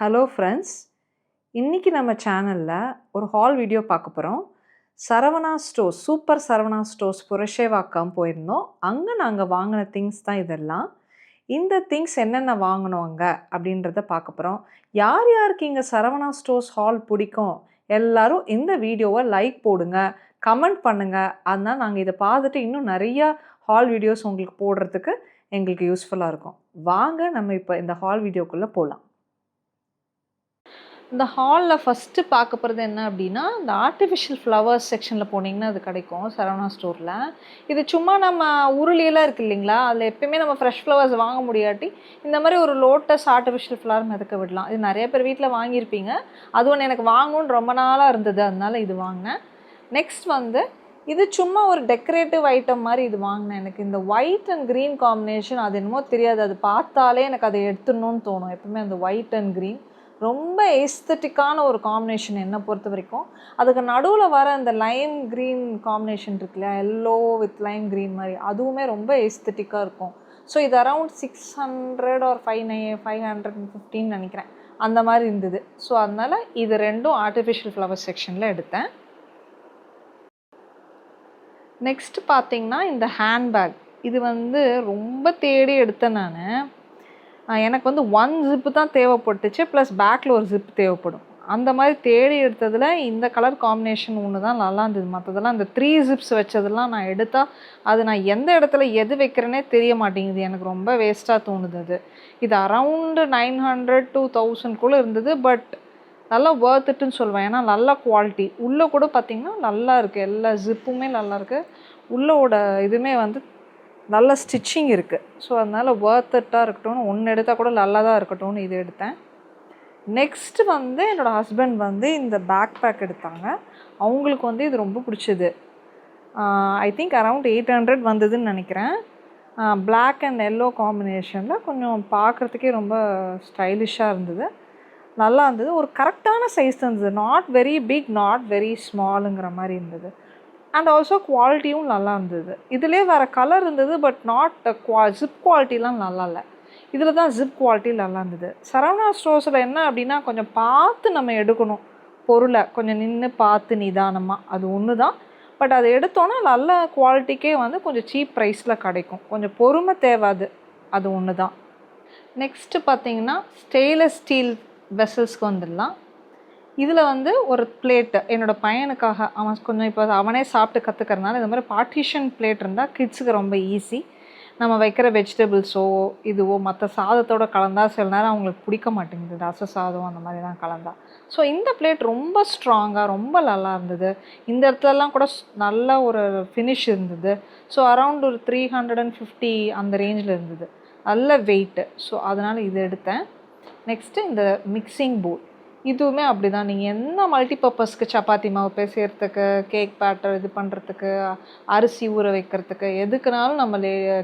Hello friends, இன்றைக்கி நம்ம சேனலில் ஒரு ஹால் வீடியோ பார்க்க போகிறோம். Saravana stores, super Saravana stores Purasawalkam போயிருந்தோம். அங்கே நாங்கள் வாங்கின திங்ஸ் தான் இதெல்லாம். இந்த திங்ஸ் என்னென்ன வாங்கினோம் அங்கே அப்படின்றத பார்க்க போகிறோம். யார் யாருக்கு இங்கே சரவணா ஸ்டோர்ஸ் ஹால் பிடிக்கும் எல்லோரும் இந்த வீடியோவை லைக் போடுங்க, கமெண்ட் பண்ணுங்கள். அதனால் நாங்கள் இதை பார்த்துட்டு இன்னும் நிறையா ஹால் வீடியோஸ் உங்களுக்கு போடுறதுக்கு எங்களுக்கு யூஸ்ஃபுல்லாக இருக்கும். வாங்க நம்ம இப்போ இந்த ஹால் வீடியோக்குள்ளே போகலாம். இந்த ஹாலில் ஃபஸ்ட்டு பார்க்க போகிறது என்ன அப்படின்னா, இந்த ஆர்டிஃபிஷியல் ஃப்ளவர்ஸ் செக்ஷனில் போனீங்கன்னா அது கிடைக்கும் சரவணா ஸ்டோரில். இது சும்மா நம்ம உருளியெல்லாம் இருக்குது இல்லைங்களா, அதில் எப்பயுமே நம்ம ஃப்ரெஷ் ஃப்ளவர்ஸ் வாங்க முடியாட்டி இந்த மாதிரி ஒரு லோட்டஸ் ஆர்டிஃபிஷியல் ஃப்ளவர் மிதக்க விடலாம். இது நிறைய பேர் வீட்டில் வாங்கியிருப்பீங்க. அது ஒன்று எனக்கு வாங்கணுன்னு ரொம்ப நாளாக இருந்தது, அதனால் இது வாங்கினேன். நெக்ஸ்ட் வந்து இது சும்மா ஒரு டெக்கரேட்டிவ் ஐட்டம் மாதிரி இது வாங்கினேன். எனக்கு இந்த ஒயிட் அண்ட் க்ரீன் காம்பினேஷன் அது என்னமோ தெரியாது, அது பார்த்தாலே எனக்கு அதை எடுத்துடணும்னு தோணும். எப்பவுமே அந்த ஒயிட் அண்ட் க்ரீன் ரொம்ப எஸ்தட்டிக்கான ஒரு காம்பினேஷன் என்னை பொறுத்த வரைக்கும். அதுக்கு நடுவில் வர அந்த லைம் க்ரீன் காம்பினேஷன் இருக்கு இல்லையா, எல்லோ வித் லைம் க்ரீன் மாதிரி, அதுவுமே ரொம்ப எஸ்தட்டிக்காக இருக்கும். ஸோ இது அரவுண்ட் 600 or 515 நினைக்கிறேன், அந்த மாதிரி இருந்தது. ஸோ அதனால் இது ரெண்டும் ஆர்டிஃபிஷியல் ஃப்ளவர் செக்ஷனில் எடுத்தேன். நெக்ஸ்ட்டு பார்த்திங்கன்னா இந்த ஹேண்ட்பேக், இது வந்து ரொம்ப தேடி எடுத்தேன் நான். எனக்கு வந்து 1 ஜிப்பு தான் தேவைப்பட்டுச்சு, ப்ளஸ் பேக்கில் ஒரு ஜிப் தேவைப்படும். அந்த மாதிரி தேடி எடுத்ததில் இந்த கலர் காம்பினேஷன் ஒன்று தான் நல்லா இருந்தது. மற்றதெல்லாம் இந்த 3 ஜிப்ஸ் வச்சதெல்லாம் நான் எடுத்தால் அது நான் எந்த இடத்துல எது வைக்கிறேனே தெரிய மாட்டேங்குது. எனக்கு ரொம்ப வேஸ்ட்டாக தோணுது அது. இது அரவுண்டு 900 to 1000 இருந்தது. பட் நல்லா வர்த்துட்டுன்னு சொல்லுவேன். ஏன்னா நல்ல குவாலிட்டி. உள்ளே கூட பார்த்திங்கன்னா நல்லா இருக்குது, எல்லா ஜிப்புமே நல்லா இருக்குது. உள்ளோட இதுவுமே வந்து நல்ல ஸ்டிச்சிங் இருக்குது. ஸோ அதனால் வர்த்தட்டாக இருக்கட்டும்னு ஒன்று எடுத்தால் கூட நல்லா தான் இருக்கட்டும்னு இது எடுத்தேன். நெக்ஸ்ட்டு வந்து என்னோடய ஹஸ்பண்ட் வந்து இந்த பேக் பேக் எடுத்தாங்க. அவங்களுக்கு வந்து இது ரொம்ப பிடிச்சது. ஐ திங்க் அரவுண்ட் 800 வந்ததுன்னு நினைக்கிறேன். பிளாக் அண்ட் எல்லோ காம்பினேஷனில் கொஞ்சம் பார்க்குறதுக்கே ரொம்ப ஸ்டைலிஷாக இருந்தது, நல்லா இருந்தது. ஒரு கரெக்டான சைஸ் இருந்தது, not very big not very ஸ்மாலுங்கிற மாதிரி இருந்தது. அண்ட் ஆல்சோ குவாலிட்டியும் நல்லா இருந்தது. இதிலே வேறு கலர் இருந்தது, பட் நாட் ஜிப் குவாலிட்டிலாம் நல்லா இல்லை. இதில் தான் ஜிப் குவாலிட்டி நல்லா இருந்தது. சரவணா ஸ்டோர்ஸில் என்ன அப்படின்னா, கொஞ்சம் பார்த்து நம்ம எடுக்கணும் பொருளை, கொஞ்சம் நின்று பார்த்து நிதானமாக, அது ஒன்று தான். பட் அதை எடுத்தோன்னா நல்ல குவாலிட்டிக்கே வந்து கொஞ்சம் சீப் ப்ரைஸில் கிடைக்கும். கொஞ்சம் பொறுமை தேவை, அது ஒன்று தான். நெக்ஸ்ட்டு பார்த்திங்கன்னா ஸ்டெயின்லெஸ் ஸ்டீல் வெசல்ஸ்க்கு வந்துடலாம். இதில் வந்து ஒரு பிளேட்டு என்னோடய பையனுக்காக, அவன் கொஞ்சம் இப்போ அவனே சாப்பிட்டு கற்றுக்கறனால இந்த மாதிரி பார்ட்டிஷன் பிளேட் இருந்தால் கிட்ஸுக்கு ரொம்ப ஈஸி. நம்ம வைக்கிற வெஜிடபிள்ஸோ இதுவோ மற்ற சாதத்தோடு கலந்தால் சில நேரம் அவங்களுக்கு பிடிக்க மாட்டேங்குது, ரச சாதம் அந்த மாதிரிலாம் கலந்தால். ஸோ இந்த பிளேட் ரொம்ப ஸ்ட்ராங்காக ரொம்ப நல்லா இருந்தது. இந்த இடத்துலலாம் கூட நல்ல ஒரு ஃபினிஷ் இருந்தது. ஸோ அரவுண்ட் ஒரு 350 அந்த ரேஞ்சில் இருந்தது, நல்ல வெயிட்டு. ஸோ அதனால் இது எடுத்தேன். நெக்ஸ்ட்டு இந்த மிக்சிங் போல், இதுவுமே அப்படி தான். நீங்கள் என்ன மல்டிபர்பஸ்க்கு சப்பாத்தி மாவு பிசையறதுக்கு, கேக் பேட்டர் இது பண்ணுறதுக்கு, அரிசி ஊற வைக்கிறதுக்கு, எதுக்குனாலும் நம்ம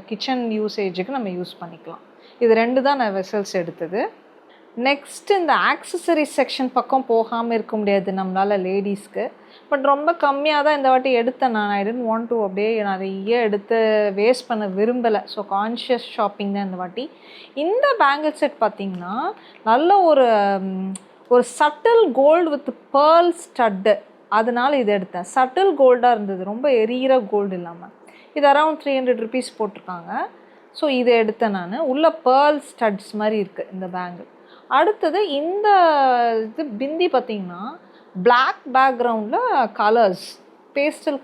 கிச்சன் யூசேஜுக்கு நம்ம யூஸ் பண்ணிக்கலாம். இது 2 தான் நான் வெசல்ஸ் எடுத்தது. நெக்ஸ்ட்டு இந்த ஆக்சசரிஸ் செக்ஷன் பக்கம் போகாமல் இருக்க முடியாது நம்மளால் லேடிஸ்க்கு. பட் ரொம்ப கம்மியாக தான் இந்த வாட்டி எடுத்தேன் நான். ஐ டோன்ட் வாண்ட் டு அப்படியே நிறைய எடுத்து வேஸ்ட் பண்ண விரும்பலை. ஸோ கான்ஷியஸ் ஷாப்பிங் தான் இந்த வாட்டி. இந்த பேங்கிள் செட் பார்த்திங்கன்னா நல்ல ஒரு subtle gold with pearl stud, அதனால் இது எடுத்தேன். சட்டில் கோல்டாக இருந்தது, ரொம்ப எரியிற கோல்டு இல்லாமல். இது அரவுண்ட் 300 rupees போட்டிருக்காங்க. ஸோ இதை எடுத்தேன் நான். உள்ள பேர்ல் ஸ்டட்ஸ் மாதிரி இருக்குது இந்த பேங்கிள். அடுத்தது இந்த இது பிந்தி பார்த்திங்கன்னா பிளாக் பேக்ரவுண்டில் கலர்ஸ், பேஸ்டல்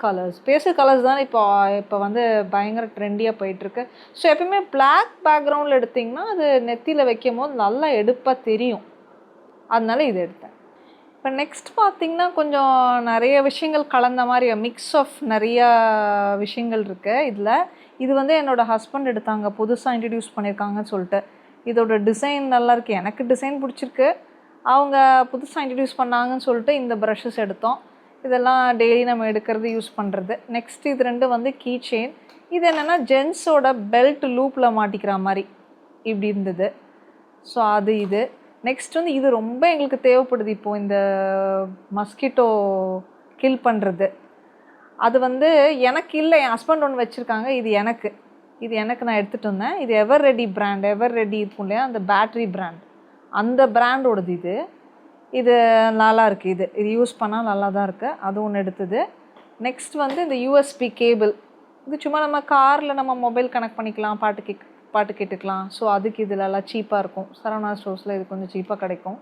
கலர்ஸ் தான் இப்போ வந்து பயங்கர ட்ரெண்டியாக போயிட்டுருக்கு. ஸோ எப்பவுமே பிளாக் பேக்ரவுண்டில் எடுத்திங்கன்னா அது நெத்தியில் வைக்கும் போது நல்லா எடுப்பாக தெரியும், அதனால இது எடுத்தேன். இப்போ நெக்ஸ்ட் பார்த்திங்கன்னா கொஞ்சம் நிறைய விஷயங்கள் கலந்த மாதிரி மிக்ஸ் ஆஃப் நிறையா விஷயங்கள் இருக்குது இதில். இது வந்து என்னோடய ஹஸ்பண்ட் எடுத்தாங்க, புதுசாக இன்ட்ரடியூஸ் பண்ணியிருக்காங்கன்னு சொல்லிட்டு. இதோட டிசைன் நல்லாயிருக்கு, எனக்கு டிசைன் பிடிச்சிருக்கு. அவங்க புதுசாக இன்ட்ரடியூஸ் பண்ணாங்கன்னு சொல்லிட்டு இந்த ப்ரஷஸ் எடுத்தோம். இதெல்லாம் டெய்லி நம்ம எடுக்கிறது, யூஸ் பண்ணுறது. நெக்ஸ்ட் இது 2 வந்து கீ செயின். இது என்னென்னா ஜென்ஸோட பெல்ட் லூப்பில் மாட்டிக்கிற மாதிரி இப்படி இருந்தது. ஸோ அது இது. நெக்ஸ்ட் வந்து இது ரொம்ப எங்களுக்கு தேவைப்படுது இப்போது, இந்த மஸ்கிட்டோ கில் பண்ணுறது. அது வந்து எனக்கு இல்லை, என் ஹஸ்பண்ட் ஒன்று வச்சுருக்காங்க. இது எனக்கு நான் எடுத்துகிட்டு வந்தேன். இது எவர் ரெடி பிராண்ட், எவர் ரெடி இருக்கும் இல்லையா, அந்த பேட்ரி பிராண்ட், அந்த பிராண்டோடது இது. இது நல்லா இருக்குது. இது யூஸ் பண்ணால் நல்லா தான் இருக்குது. அது ஒன்று எடுத்தது. நெக்ஸ்ட் வந்து இந்த யூஎஸ்பி கேபிள். இது சும்மா நம்ம காரில் நம்ம மொபைல் கனெக்ட் பண்ணிக்கலாம், பாட்டு கேட்டுக்கலாம். ஸோ அதுக்கு இதிலெல்லாம் சீப்பாக இருக்கும். சரவணா ஸ்டோர்ஸில் இது கொஞ்சம் சீப்பாக கிடைக்கும்.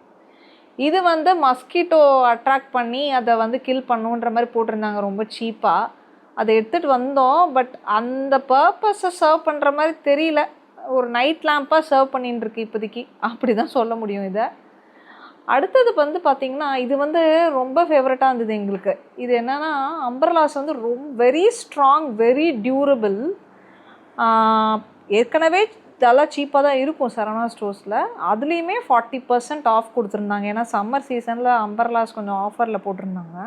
இது வந்து மஸ்கிட்டோ அட்ராக்ட் பண்ணி அதை வந்து கில் பண்ணுன்ற மாதிரி போட்டிருந்தாங்க ரொம்ப சீப்பாக. அதை எடுத்துகிட்டு வந்தோம். பட் அந்த பர்பஸை சர்வ் பண்ணுற மாதிரி தெரியல. ஒரு நைட் லேம்ப்பாக சர்வ் பண்ணின்னு இருக்கு இப்போதைக்கு, அப்படி தான் சொல்ல முடியும் இதை. அடுத்தது வந்து பார்த்திங்கன்னா இது வந்து ரொம்ப ஃபேவரட்டாக இருந்தது எங்களுக்கு. இது என்னென்னா அம்பர்லாஸ் வந்து வெரி ஸ்ட்ராங், வெரி டியூரபிள். ஏற்கனவே இதெல்லாம் சீப்பாக தான் இருக்கும் சரவணா ஸ்டோர்ஸில். அதுலேயுமே 40% ஆஃப் கொடுத்துருந்தாங்க. ஏன்னா சம்மர் சீசனில் அம்பர்லாஸ் கொஞ்சம் ஆஃபரில் போட்டிருந்தாங்க.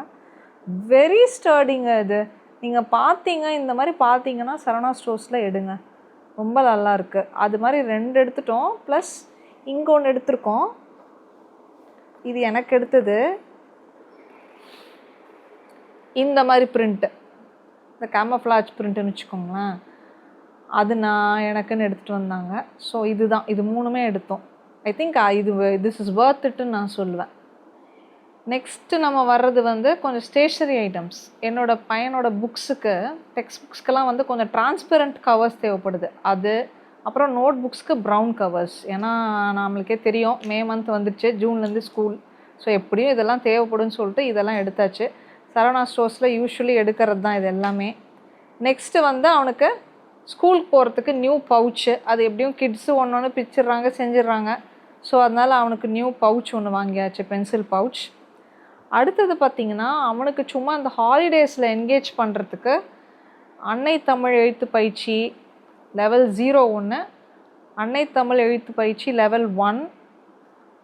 வெரி ஸ்டர்டிங்க இது. நீங்கள் பார்த்தீங்க, இந்த மாதிரி பார்த்தீங்கன்னா சரவணா ஸ்டோர்ஸில் எடுங்க, ரொம்ப நல்லா இருக்குது. அது மாதிரி 2 எடுத்துட்டோம். ப்ளஸ் இங்கே ஒன்று எடுத்திருக்கோம். இது எனக்கு எடுத்தது இந்த மாதிரி பிரிண்ட்டு, இந்த கேமஃப்ளாஜ் பிரிண்ட்டுன்னு வச்சுக்கோங்களேன். அது நான் எனக்குன்னு எடுத்துகிட்டு வந்தாங்க. ஸோ இதுதான், இது 3மே எடுத்தோம். ஐ திங்க் திஸ் இஸ் வர்த் இட்டுன்னு நான் சொல்லுவேன். நெக்ஸ்ட்டு நம்ம வர்றது வந்து கொஞ்சம் ஸ்டேஷ்னரி ஐட்டம்ஸ். என்னோடய பையனோட புக்ஸுக்கு, டெக்ஸ்ட் புக்ஸ்க்கெல்லாம் வந்து கொஞ்சம் டிரான்ஸ்பெரண்ட் கவர்ஸ் தேவைப்படுது. அது அப்புறம் நோட் புக்ஸ்க்கு ப்ரௌன் கவர்ஸ். ஏன்னா நம்மளுக்கே தெரியும் மே மந்த் வந்துடுச்சு, ஜூன்லேருந்து ஸ்கூல். ஸோ எப்படியும் இதெல்லாம் தேவைப்படும்னு சொல்லிட்டு இதெல்லாம் எடுத்தாச்சு. சரவணா ஸ்டோர்ஸில் யூஸ்வலி எடுக்கிறது தான் இது எல்லாமே. நெக்ஸ்ட்டு வந்து அவனுக்கு ஸ்கூலுக்கு போகிறதுக்கு நியூ பவுச்சு. அது எப்படியும் கிட்ஸு ஒன்று பிச்சிடுறாங்க, செஞ்சிடுறாங்க. ஸோ அதனால் அவனுக்கு நியூ பவுச் ஒன்று வாங்கியாச்சு, பென்சில் பவுச். அடுத்தது பார்த்திங்கன்னா அவனுக்கு சும்மா அந்த ஹாலிடேஸில் என்கேஜ் பண்ணுறதுக்கு அன்னை தமிழ் எழுத்து பயிற்சி லெவல் 0 ஒன்று, அன்னை தமிழ் எழுத்து பயிற்சி லெவல் 1,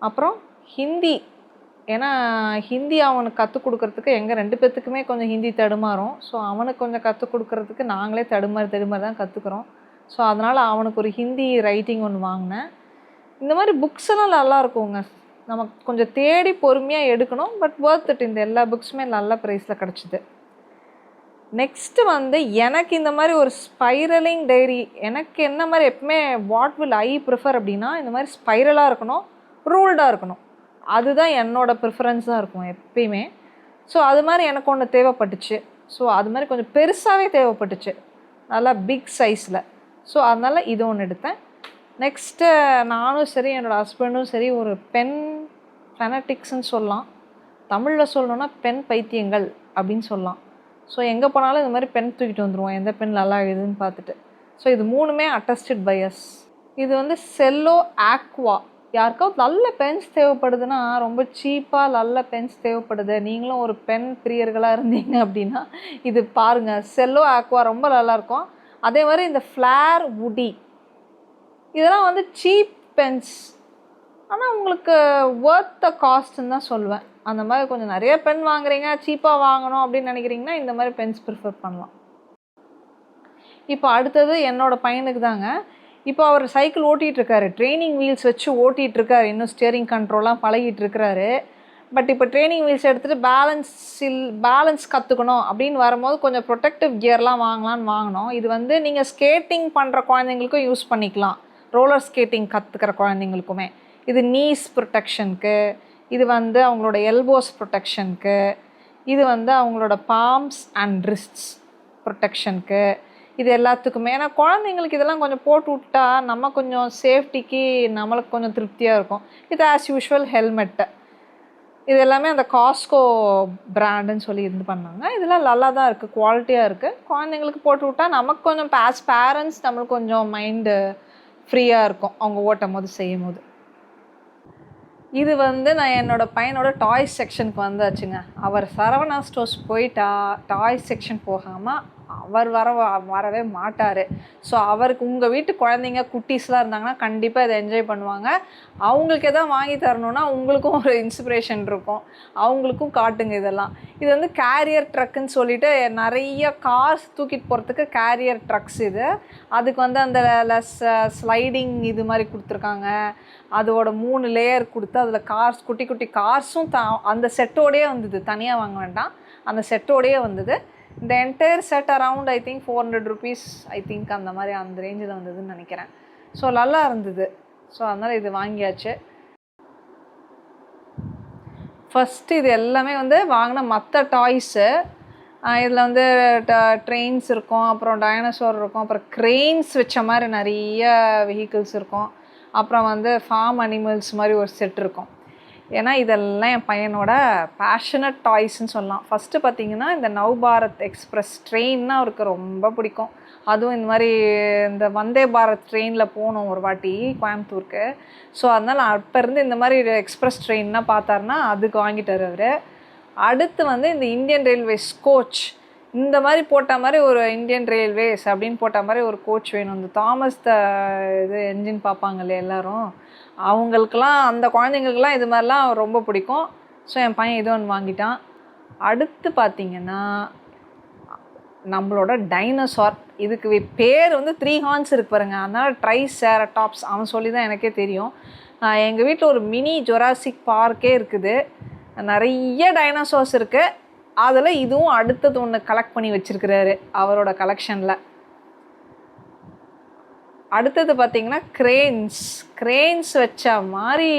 அப்புறம் ஹிந்தி. ஏன்னா ஹிந்தி அவனுக்கு கற்றுக் கொடுக்குறதுக்கு எங்கள் 2 பேர்த்துக்குமே கொஞ்சம் ஹிந்தி தடுமாறும். ஸோ அவனுக்கு கொஞ்சம் கற்றுக் கொடுக்குறதுக்கு நாங்களே தடுமாறி தான் கற்றுக்குறோம். ஸோ அதனால் அவனுக்கு ஒரு ஹிந்தி ரைட்டிங் ஒன்று வாங்கினேன். இந்த மாதிரி புக்ஸ் எல்லாம் நல்லா இருக்குங்க. நமக்கு கொஞ்சம் தேடி பொறுமையாக எடுக்கணும். But worth it. இந்த எல்லா புக்ஸுமே நல்ல ப்ரைஸில் கிடச்சிது. நெக்ஸ்ட்டு வந்து எனக்கு இந்த மாதிரி ஒரு ஸ்பைரலிங் டைரி. எனக்கு என்ன மாதிரி எப்பவுமே வாட் வில் ஐ ப்ரிஃபர் அப்படின்னா இந்த மாதிரி ஸ்பைரலாக இருக்கணும், ரூல்டாக இருக்கணும். அதுதான் என்னோடய ப்ரிஃபரன்ஸாக இருக்கும் எப்பயுமே. ஸோ அது மாதிரி எனக்கு ஒன்று தேவைப்பட்டுச்சு. ஸோ அது மாதிரி கொஞ்சம் பெருசாகவே தேவைப்பட்டுச்சு, நல்லா பிக் சைஸில். ஸோ அதனால் இது ஒன்று எடுத்தேன். நெக்ஸ்ட்டு நானும் சரி என்னோடய ஹஸ்பண்டும் சரி ஒரு பென் ஃபெனட்டிக்ஸ்ன்னு சொல்லலாம். தமிழில் சொல்லணுன்னா பென் பைத்தியங்கள் அப்படின்னு சொல்லலாம். ஸோ எங்கே போனாலும் இந்த மாதிரி பென் தூக்கிட்டு வந்துடுவோம், எந்த பென் நல்லா எழுதுன்னு பார்த்துட்டு. ஸோ இது 3மே அட்டஸ்டட் பை அஸ். இது வந்து செல்லோ ஆக்வா. யாருக்காவது நல்ல பென்ஸ் தேவைப்படுதுன்னா, ரொம்ப சீப்பாக நல்ல பென்ஸ் தேவைப்படுது, நீங்களும் ஒரு பென் பிரியர்களாக இருந்தீங்க அப்படின்னா இது பாருங்கள். செல்லோ ஆக்வா ரொம்ப நல்லாயிருக்கும். அதே மாதிரி இந்த ஃப்ளேர் வுடி, இதெல்லாம் வந்து சீப் பென்ஸ். ஆனால் உங்களுக்கு வர்த் த காஸ்ட்டுன்னு தான் சொல்லுவேன். அந்த மாதிரி கொஞ்சம் நிறைய பென் வாங்குறீங்க, சீப்பாக வாங்கணும் அப்படின்னு நினைக்கிறீங்கன்னா இந்த மாதிரி பென்ஸ் ப்ரிஃபர் பண்ணலாம். இப்போ அடுத்தது என்னோடய பையனுக்கு தாங்க. இப்போ அவர் சைக்கிள் ஓட்டிகிட்ருக்காரு, ட்ரைனிங் வீல்ஸ் வச்சு ஓட்டிகிட்ருக்காரு. இன்னும் ஸ்டியரிங் கண்ட்ரோலாம் பழகிட்டு இருக்கிறாரு. பட் இப்போ ட்ரைனிங் வீல்ஸ் எடுத்துகிட்டு பேலன்ஸ் கற்றுக்கணும் அப்படின்னு வரும்போது கொஞ்சம் ப்ரொடெக்டிவ் கியர்லாம் வாங்கலான்னு வாங்கினோம். இது வந்து நீங்கள் ஸ்கேட்டிங் பண்ணுற குழந்தைங்களுக்கும் யூஸ் பண்ணிக்கலாம், ரோலர் ஸ்கேட்டிங் கற்றுக்கிற குழந்தைங்களுக்குமே. இது நீஸ் ப்ரொடெக்ஷனுக்கு, இது வந்து அவங்களோட எல்போஸ் ப்ரொடெக்ஷனுக்கு, இது வந்து அவங்களோட பாம்ஸ் அண்ட் ரிஸ்ட்ஸ் ப்ரொடெக்ஷனுக்கு, இது எல்லாத்துக்குமே. ஏன்னா குழந்தைங்களுக்கு இதெல்லாம் கொஞ்சம் போட்டு விட்டா நம்ம கொஞ்சம் சேஃப்டிக்கு நம்மளுக்கு கொஞ்சம் திருப்தியாக இருக்கும். இது ஆஸ் யூஷுவல் ஹெல்மெட்டு. இது எல்லாமே அந்த காஸ்கோ பிராண்டுன்னு சொல்லி இது பண்ணாங்க. இதெல்லாம் நல்லா தான் இருக்குது, குவாலிட்டியாக இருக்குது. குழந்தைங்களுக்கு போட்டு விட்டால் நமக்கு கொஞ்சம் ஆஸ் பேரண்ட்ஸ் நம்மளுக்கு கொஞ்சம் மைண்டு ஃப்ரீயாக இருக்கும் அவங்க ஓட்டும் போது செய்யும் போது. இது வந்து நான் என்னோடய பையனோட டாய்ஸ் செக்ஷனுக்கு வந்தாச்சுங்க. அவர் சரவணா ஸ்டோர்ஸ் போயிட்டா டாய்ஸ் செக்ஷன் போகாமல் அவர் வரவே மாட்டார். ஸோ அவருக்கு உங்கள் வீட்டு குழந்தைங்க குட்டீஸ்லாம் இருந்தாங்கன்னா கண்டிப்பாக இதை என்ஜாய் பண்ணுவாங்க. அவங்களுக்கு எதாவது வாங்கி தரணுன்னா உங்களுக்கும் ஒரு இன்ஸ்பிரேஷன் இருக்கும், அவங்களுக்கும் காட்டுங்க இதெல்லாம். இது வந்து கேரியர் ட்ரக்குன்னு சொல்லிட்டு நிறைய கார்ஸ் தூக்கிட்டு போகிறதுக்கு கேரியர் ட்ரக்ஸ் இது. அதுக்கு வந்து அந்த ஸ்லைடிங் இது மாதிரி கொடுத்துருக்காங்க. அதோட 3 லேயர் கொடுத்து அதில் கார்ஸ், குட்டி குட்டி கார்ஸும் அந்த செட்டோடையே வந்தது, தனியாக வாங்க வேண்டாம், அந்த செட்டோடையே வந்தது. இந்த entire set around I think 400 rupees I think அந்த மாதிரி அந்த ரேஞ்சில் வந்ததுன்னு நினைக்கிறேன். ஸோ நல்லா இருந்தது. ஸோ அதனால் இது வாங்கியாச்சு. ஃபஸ்ட்டு இது எல்லாமே வந்து வாங்கின மற்ற டாய்ஸு. இதில் வந்து ட்ரெயின்ஸ் இருக்கும், அப்புறம் டைனோசார் இருக்கும், அப்புறம் க்ரெயின்ஸ் வச்ச மாதிரி நிறைய வெஹிக்கிள்ஸ் இருக்கும், அப்புறம் வந்து ஃபார்ம் அனிமல்ஸ் மாதிரி ஒரு செட் இருக்கும். ஏன்னா இதெல்லாம் என் பையனோட பேஷனட் டாய்ஸ்ன்னு சொல்லலாம். ஃபஸ்ட்டு பார்த்திங்கன்னா இந்த நவ்பாரத் எக்ஸ்பிரஸ் ட்ரெயின்னா அவருக்கு ரொம்ப பிடிக்கும். அதுவும் இந்த மாதிரி இந்த வந்தே பாரத் ட்ரெயினில் போனோம் ஒரு வாட்டி கோயம்புத்தூருக்கு. ஸோ அதனால் அப்போருந்து இந்த மாதிரி எக்ஸ்பிரஸ் ட்ரெயின்னா பார்த்தாருன்னா அதுக்கு வாங்கிட்டார் அவர். அடுத்து வந்து இந்த இந்தியன் ரயில்வேஸ் கோச், இந்த மாதிரி போட்ட மாதிரி ஒரு இந்தியன் ரயில்வேஸ் அப்படின்னு போட்ட மாதிரி ஒரு கோச் வேணும். இந்த தாமஸ் இது என்ஜின் பார்ப்பாங்க இல்லையா எல்லோரும், அவங்களுக்கெல்லாம் அந்த குழந்தைங்களுக்கெல்லாம் இது மாதிரிலாம் ரொம்ப பிடிக்கும். ஸோ என் பையன் இது ஒன்று வாங்கிட்டான். அடுத்து பார்த்திங்கன்னா நம்மளோட டைனோசார், இதுக்கு பேர் வந்து 3 ஹார்ன்ஸ் இருக்கு பாருங்க, அதனால் ட்ரைசெரடாப்ஸ் அவன் சொல்லி தான் எனக்கே தெரியும். எங்கள் வீட்டில் ஒரு மினி ஜொராசிக் பார்க்கே இருக்குது, நிறைய டைனோசார்ஸ் இருக்குது. அதில் இதுவும் அடுத்தது ஒன்று கலெக்ட் பண்ணி வச்சுருக்கிறாரு அவரோட கலெக்ஷனில். அடுத்தது பார்த்திங்கன்னா க்ரெயின்ஸ் வச்ச மாதிரி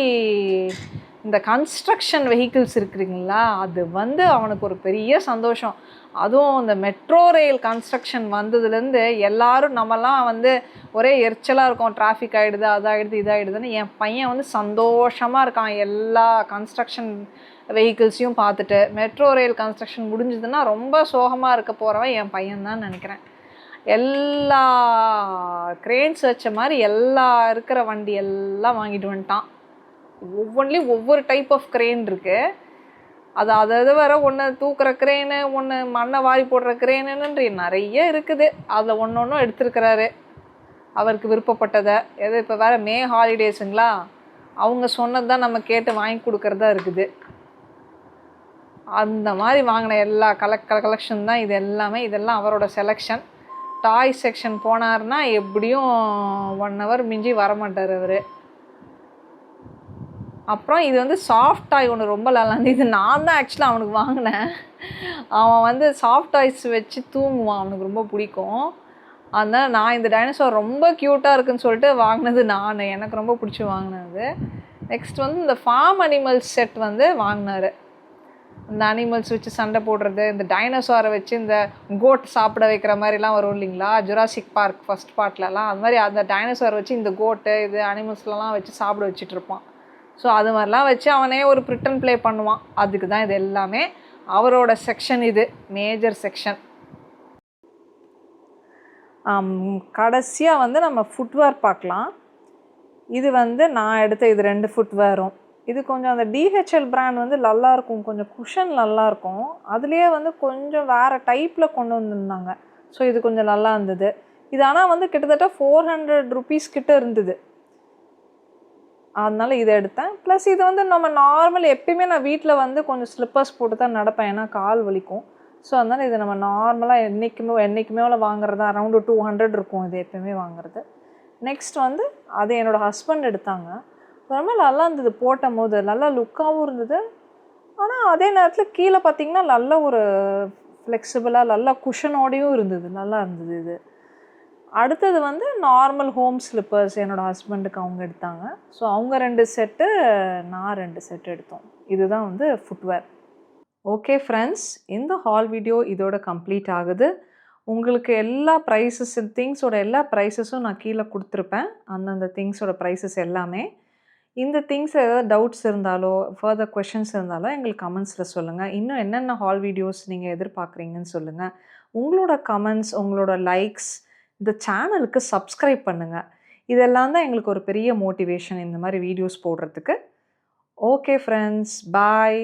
இந்த கன்ஸ்ட்ரக்ஷன் வெஹிக்கிள்ஸ் இருக்குதுங்களா, அது வந்து அவனுக்கு ஒரு பெரிய சந்தோஷம். அதுவும் இந்த மெட்ரோ ரயில் கன்ஸ்ட்ரக்ஷன் வந்ததுலேருந்து எல்லோரும் நம்மலாம் வந்து ஒரே எரிச்சலாக இருக்கும், டிராஃபிக் ஆகிடுது, அதாகிடுது இதாகிடுதுன்னு. என் பையன் வந்து சந்தோஷமாக இருக்கான் எல்லா கன்ஸ்ட்ரக்ஷன் வெஹிக்கிள்ஸையும் பார்த்துட்டு. மெட்ரோ ரயில் கன்ஸ்ட்ரக்ஷன் முடிஞ்சதுன்னா ரொம்ப சோகமாக இருக்க போகிறவன் என் பையன் தான் நினைக்கிறேன். எல்லா க்ரெயின்ஸ் வச்ச மாதிரி எல்லா இருக்கிற வண்டி எல்லாம் வாங்கிட்டு வந்துட்டான். ஒவ்வொன்றிலையும் ஒவ்வொரு டைப் ஆஃப் க்ரெயின் இருக்குது. அது வேறு ஒன்று தூக்குற க்ரெயினு, ஒன்று மண்ணை வாரி போடுற க்ரெயினுன்னு நிறைய இருக்குது. அதில் ஒன்றும் எடுத்துருக்கிறாரு அவருக்கு விருப்பப்பட்டதை. இப்போ வேறு மே ஹாலிடேஸுங்களா, அவங்க சொன்னது தான் நம்ம கேட்டு வாங்கி கொடுக்குறதா இருக்குது. அந்த மாதிரி வாங்கின எல்லா கலெக்ஷன் தான் இது எல்லாமே. இதெல்லாம் அவரோட செலெக்ஷன். டாய் செக்ஷன் போனார்னா எப்படியும் 1 ஹவர் மிஞ்சி வரமாட்டார் அவர். அப்புறம் இது வந்து சாஃப்ட் டாய் ஒன்று ரொம்ப நல்லாந்து. இது நான் தான் ஆக்சுவலாக அவனுக்கு வாங்கினேன். அவன் வந்து சாஃப்ட் டாய்ஸ் வச்சு தூங்குவான், அவனுக்கு ரொம்ப பிடிக்கும். அதனால் நான் இந்த டைனோசார் ரொம்ப க்யூட்டாக இருக்குதுன்னு சொல்லிட்டு வாங்கினது நான், எனக்கு ரொம்ப பிடிச்சி வாங்கினது. நெக்ஸ்ட் வந்து இந்த ஃபார்ம் அனிமல்ஸ் செட் வந்து வாங்கினார். இந்த அனிமல்ஸ் வச்சு சண்டை போடுறது, இந்த டைனோசாரை வச்சு இந்த கோட் சாப்பிட வைக்கிற மாதிரிலாம் வரும் இல்லைங்களா, ஜுராசிக் பார்க் ஃபஸ்ட் பார்ட்லலாம். அது மாதிரி அந்த டைனோசாரை வச்சு இந்த கோட்டு இது அனிமல்ஸ்லாம் வச்சு சாப்பிட வச்சுட்ருப்பான். ஸோ அது மாதிரிலாம் வச்சு அவனே ஒரு பிரிட்டன் ப்ளே பண்ணுவான். அதுக்கு தான் இது எல்லாமே அவரோட செக்ஷன். இது மேஜர் செக்ஷன். கடைசியாக வந்து நம்ம ஃபுட்வேர் பார்க்கலாம். இது வந்து நான் எடுத்த இது 2 ஃபுட்வேரும். இது கொஞ்சம் அந்த DHL பிராண்ட் வந்து நல்லாயிருக்கும், கொஞ்சம் குஷன் நல்லாயிருக்கும். அதுலேயே வந்து கொஞ்சம் வேறு டைப்பில் கொண்டு வந்திருந்தாங்க. ஸோ இது கொஞ்சம் நல்லா இருந்தது. இது ஆனால் வந்து கிட்டத்தட்ட 400 ருபீஸ் கிட்ட இருந்தது. அதனால் இதை எடுத்தேன். ப்ளஸ் இது வந்து நம்ம நார்மல் எப்பயுமே நான் வீட்டில் வந்து கொஞ்சம் ஸ்லிப்பர்ஸ் போட்டு தான் நடப்பேன், ஏன்னா கால் வலிக்கும். ஸோ அதனால் இது நம்ம நார்மலாக என்றைக்குமே வாங்குறது அரௌண்டு 200 இருக்கும் இது எப்பயுமே வாங்குறது. நெக்ஸ்ட் வந்து அது என்னோடய ஹஸ்பண்ட் எடுத்தாங்க. ரொம்ப நல்லா இருந்தது, போட்டும் போது நல்லா லுக்காகவும் இருந்தது. ஆனால் அதே நேரத்தில் கீழே பார்த்திங்கன்னா நல்ல ஒரு ஃப்ளெக்சிபிளாக நல்ல குஷனோடையும் இருந்தது, நல்லா இருந்தது இது. அடுத்தது வந்து நார்மல் ஹோம் ஸ்லிப்பர்ஸ் என்னோடய ஹஸ்பண்டுக்கு அவங்க எடுத்தாங்க. ஸோ அவங்க 2 செட்டு, நான் 2 செட்டு எடுத்தோம். இதுதான் வந்து ஃபுட்வேர். ஓகே ஃப்ரெண்ட்ஸ், இந்த ஹால் வீடியோ இதோட கம்ப்ளீட் ஆகுது. உங்களுக்கு எல்லா ப்ரைஸஸ் திங்ஸோட எல்லா ப்ரைஸஸும் நான் கீழே கொடுத்துருப்பேன், அந்தந்த திங்ஸோட ப்ரைஸஸ் எல்லாமே. இந்த திங்ஸ் ஏதாவது டவுட்ஸ் இருந்தாலோ ஃபர்தர் கொஷின்ஸ் இருந்தாலோ எங்களுக்கு கமெண்ட்ஸில் சொல்லுங்கள். இன்னும் என்னென்ன ஹால் வீடியோஸ் நீங்கள் எதிர்பார்க்குறீங்கன்னு சொல்லுங்கள். உங்களோட கமெண்ட்ஸ், உங்களோட லைக்ஸ், இந்த சேனலுக்கு சப்ஸ்கிரைப் பண்ணுங்கள். இதெல்லாம் தான் எங்களுக்கு ஒரு பெரிய மோட்டிவேஷன் இந்த மாதிரி வீடியோஸ் போடுறதுக்கு. ஓகே ஃப்ரெண்ட்ஸ், பாய்.